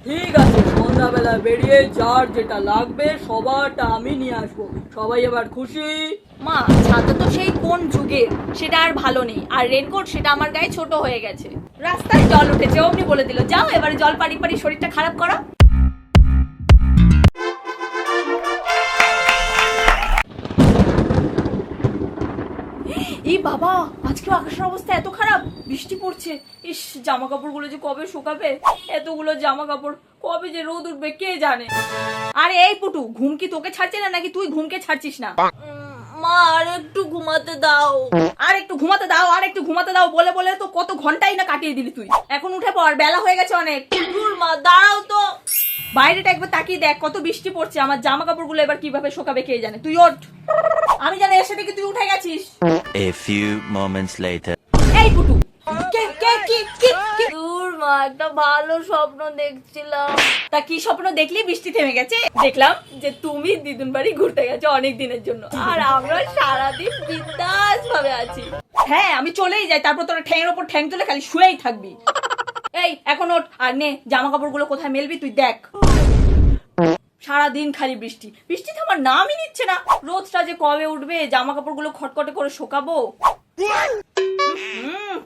ঠিক আছে, সন্ধ্যাবেলা বেরিয়ে যার যেটা লাগবে সবারটা আমি নিয়ে আসবো। সবাই এবার খুশি? মা, ছাতা তো সেই কোন যুগের, সেটা আর ভালো নেই। আর রেনকোট সেটা আমার গায়ে ছোট হয়ে গেছে। রাস্তায় জল উঠেছে, অমনি বলে দিল যাও এবারে জল পাড়ি পাড়ি শরীরটা খারাপ করো। এই বাবা, আজকে আকাশের অবস্থা এত খারাপ, বৃষ্টি পড়ছে। ইস, জামা কাপড়গুলো যে কবে শুকাবে, এতগুলো জামা কাপড় কবে যে রোদ উঠবে কে জানে। আরে এই পুটু, ঘুম কি তোকে ছাড়ছে না নাকি তুই ঘুমকে ছাড়ছিস না? মা, আর একটু ঘুমাতে দাও। আর একটু ঘুমাতে দাও, আর একটু ঘুমাতে দাও বলে বলে তো কত ঘন্টাই না কাটিয়ে দিলি তুই। এখন উঠে পড়, বেলা হয়ে গেছে অনেক। দূর মা, দাঁড়াও তো। বাইরেটা একবার তাকিয়ে দেখ, কত বৃষ্টি পড়ছে। আমার জামা কাপড়গুলো এবার কিভাবে শোকাবে কে জানে। তুই ওঠ। আমি জানি এসে দেখি তুই উঠে গেছিস। A few moments later. এই পুটু, কে কে কি কি কি? দূর মা, একটা ভালো স্বপ্ন দেখছিলাম। তা কি স্বপ্ন দেখলি? বৃষ্টি থেমে গেছে। দেখলাম যে তুমি দিদুন বাড়ি ঘুরতে গেছো অনেক দিনের জন্য, আর আমরা সারাদিন বিন্দাস ভাবে আছি। হ্যাঁ, আমি চলেই যাই, তারপর তোরা ঠ্যাংয়ের ওপর ঠ্যাং তুলে খালি শুয়েই থাকবি। এই এখন ওঠ আর নে, জামা কাপড়গুলো কোথায় মেলবি তুই দেখ। সারাদিন খালি বৃষ্টি, বৃষ্টি থামার নামই নিচ্ছে না। রোদটা যে কবে উঠবে, জামা কাপড়গুলো খটখটে করে শোকাবো।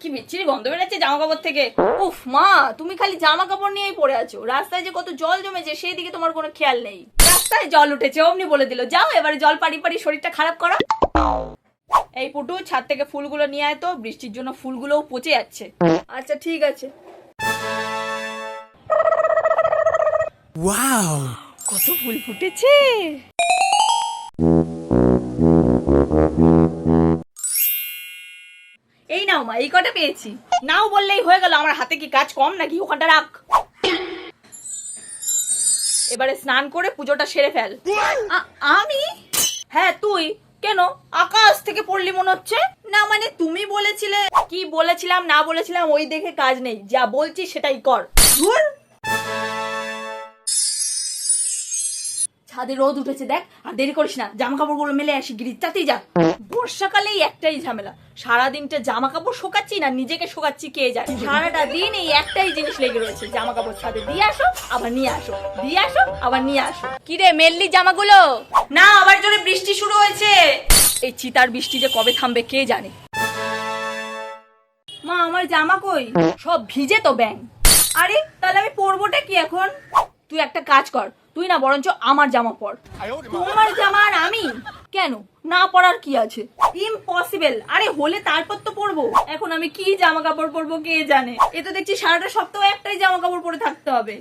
কি বিচ্ছিরি গন্ধ বেরোচ্ছে জামা কাপড় থেকে। উফ মা, তুমি খালি জামা কাপড় নিয়েই পড়ে আছো। রাস্তায় যে কত জল জমেছে সেই দিকে তোমার কোনো খেয়াল নেই। রাস্তায় জল উঠেছে, অমনি বলে দিল যাও এবারে জল পাড়ি পাড়ি শরীরটা খারাপ করো। এই পুটু, ছাদ থেকে ফুলগুলো নিয়ে আয় তো, বৃষ্টির জন্য ফুলগুলোও পচে যাচ্ছে। আচ্ছা ঠিক আছে। ওয়াও, কত ফুল ফুটেছে। এই নাও মা, এই কটা পেয়েছি। নাও বললেই হয়ে গেল, আমার হাতে কি কাজ কম নাকি? ওখানটা রাখ। এবারে স্নান করে পুজোটা সেরে ফেল। আমি? হ্যাঁ তুই। কেন, আকাশ থেকে পড়লি মনে হচ্ছে? না মানে তুমি বলেছিলে। কি বলেছিলাম না বলেছিলাম ওই দেখে কাজ নেই, যা বলছি সেটাই কর। ধুর। ছাদে রোদ উঠেছে দেখ, আর দেরি করিস না, জামা কাপড় গুলো মেলে আসি গিরি, তাতেই যা। বর্ষাকালেই একটাই ঝামেলা, সারাদিনটা জামা কাপড় শোকাচ্ছি না নিজেকে শোকাচ্ছি কে জানে। সারাটা দিন এই একটাই জিনিস লেগে রয়েছে, জামা কাপড় ছাদে দিয়ে আসো আবার নিয়ে আসো, দিয়ে আসো আবার নিয়ে আসো। কি রে, মেললি জামাগুলো? না, আবার জোরে বৃষ্টি শুরু হয়েছে। এই চিতার বৃষ্টি যে কবে থামবে কে জানে। মা, আমার জামা কই? সব ভিজে তো ব্যাং। আরে তাহলে আমি পরবোটা কি এখন? তুই একটা কাজ কর, তুই না বরঞ্চ আমার জামা পর। তোমার জামা আর আমি কেন? না পরার কি আছে? ইম্পসিবল। আরে হলে তারপর তো পরবো। এখন আমি কি জামা কাপড় পরবো কে জানে। এ তো দেখছি সারাটা সপ্তাহ একটাই জামা কাপড় পরে থাকতে হবে।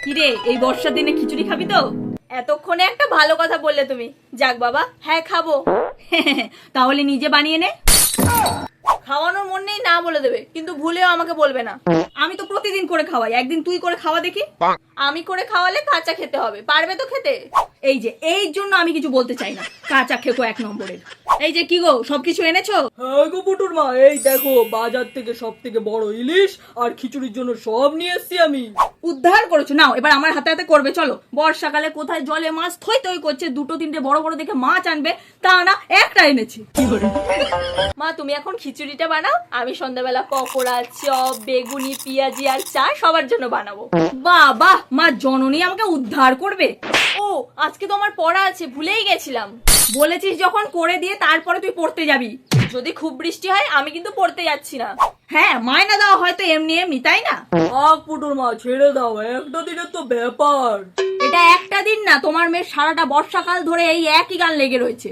কিরে, এই বর্ষার দিনে খিচুড়ি খাবি তো? এতক্ষণে একটা ভালো কথা বললে তুমি। যাক বাবা, হ্যাঁ খাবো। তাহলে নিজে বানিয়ে নে। খাওয়ানোর মন নেই না বলে দেবে, কিন্তু ভুলেও আমাকে বলবে না। আমি তো প্রতিদিন করে খাওয়াই, একদিন তুই করে খাওয়া দেখি। আমি করে খাওয়ালে কাঁচা খেতে হবে, পারবে তো খেতে? এই যে এই জন্য আমি কিছু বলতে চাই না, কাঁচা খেকো এক নম্বরের। এই যে কি গো, সবকিছু এনেছো? হ্যাঁ গো পুটুর মা, এই দেখো বাজার থেকে সব থেকে বড় ইলিশ আর খিচুড়ির জন্য সব নিয়ে এসছি আমি। উদ্ধার করেছো, নাও এবার আমার হাতে হাতে করবে। চলো, বর্ষাকালে কোথায় জলে মাছ থই থই করছে, দুটো তিনটে বড় বড় দেখে মাছ আনবে, তা না একটা এনেছি। মা, তুমি এখন খিচুড়িটা বানাও, আমি সন্ধ্যাবেলা পকোড়া, চপ, বেগুনি, পেঁয়াজি আর চা সবার জন্য বানাবো। বাহ, মা জননী আমাকে উদ্ধার করবে। ও, আজকে তো আমার পড়া আছে, ভুলেই গেছিলাম। বলেছিস যখন করে দিয়ে তারপরে তুই পড়তে যাবি। যদি খুব বৃষ্টি হয় আমি কিন্তু পড়তে যাচ্ছি না। হ্যাঁ, মায়না দেওয়া হয়তো এমনি এমনি, তাই না? পুটুর মা ছেড়ে দাও, একটা দিনের তো ব্যাপার। এটা একটা দিন না, তোমার মেয়ের সারাটা বর্ষাকাল ধরে এই একই গান লেগে রয়েছে।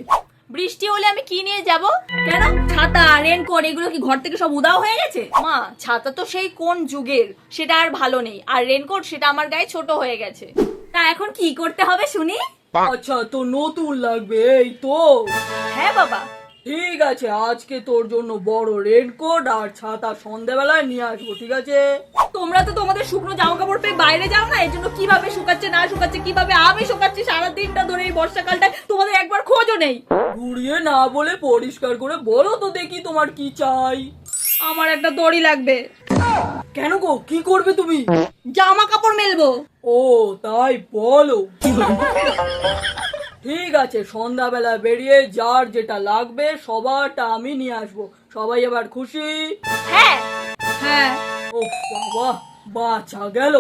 বৃষ্টি হলে আমি কি নিয়ে যাব? কেন, ছাতা রেনকোট এগুলো কি ঘর থেকে সব উদাও হয়ে গেছে? মা, ছাতা তো সেই কোন যুগের, সেটা আর ভালো নেই। আর রেনকোট সেটা আমার গায়ে ছোট হয়ে গেছে। তা এখন কি করতে হবে শুনি? আচ্ছা, তো নতুন লাগবে এই তো? হ্যাঁ বাবা। ঠিক আছে, আজকে তোর জন্য বড় রেনকোট আর ছাতা সন্ধ্যাবেলায় নিয়ে আসবো, ঠিক আছে? তোমরা তো তোমাদের শুকনো জামা কাপড় পেয়ে বাইরে যাও না, এর জন্য কিভাবে শুকাচ্ছে না শুকাচ্ছে, কিভাবে আমি শুকাচ্ছি সারা দিনটা ধরে এই বর্ষাকালটায়, তোমাদের একবার খোঁজও নেই। ঘুরিয়ে না বলে পরিষ্কার করে বলো তো দেখি তোমার কি চাই। আমার একটা দড়ি লাগবে। কেন গো, কি করবে তুমি? জামা কাপড় মেলবো। ও তাই বলো। ঠিক আছে, সন্ধ্যাবেলা বেরিয়ে যার যেটা লাগবে সবারটা আমি নিয়ে আসবো। সবাই এবার খুশি? হ্যাঁ হ্যাঁ। ও বাবা, বাঁচা গেল।